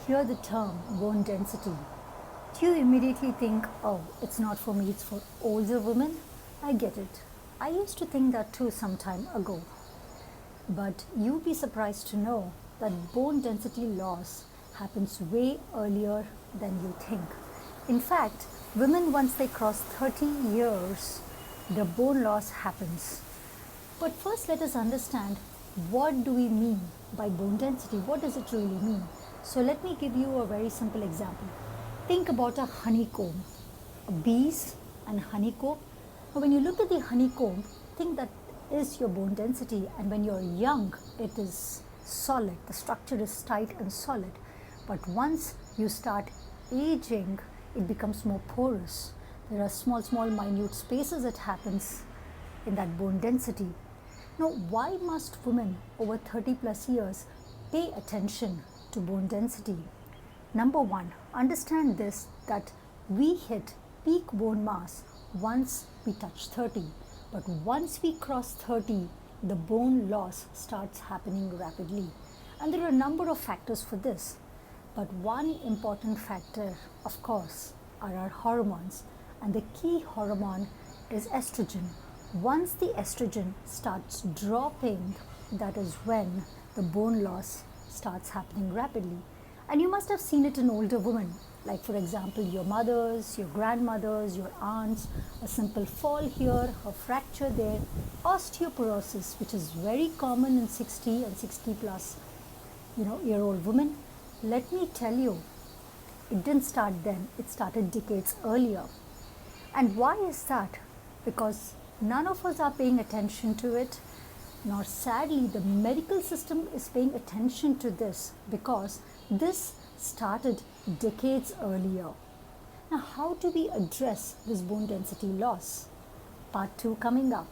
hear the term bone density, do you immediately think, oh, it's not for me, it's for older women? I get it. I used to think that too some time ago. But you'd be surprised to know that bone density loss happens way earlier than you think. In fact, women, once they cross 30 years, the bone loss happens. But first, let us understand, what do we mean by bone density? What does it really mean? So let me give you a very simple example. Think about a honeycomb, bees and honeycomb. Now, when you look at the honeycomb, think that is your bone density, and when you're young, it is solid. The structure is tight and solid. But once you start aging, it becomes more porous. There are small, minute spaces that happens in that bone density. Now, why must women over 30 plus years pay attention to bone density? Number one, understand this, that we hit peak bone mass once we touch 30. But once we cross 30, the bone loss starts happening rapidly. And there are a number of factors for this. But one important factor, of course, are our hormones. And the key hormone is estrogen. Once the estrogen starts dropping, that is when the bone loss starts happening rapidly. And you must have seen it in older women, like for example your mothers, your grandmothers, your aunts, a simple fall here, a fracture there, osteoporosis, which is very common in 60 and 60 plus year old women. Let me tell you, it didn't start then, it started decades earlier. And why is that? Because none of us are paying attention to it, nor sadly the medical system is paying attention to this, because this started decades earlier. Now, how do we address this bone density loss? Part 2 coming up.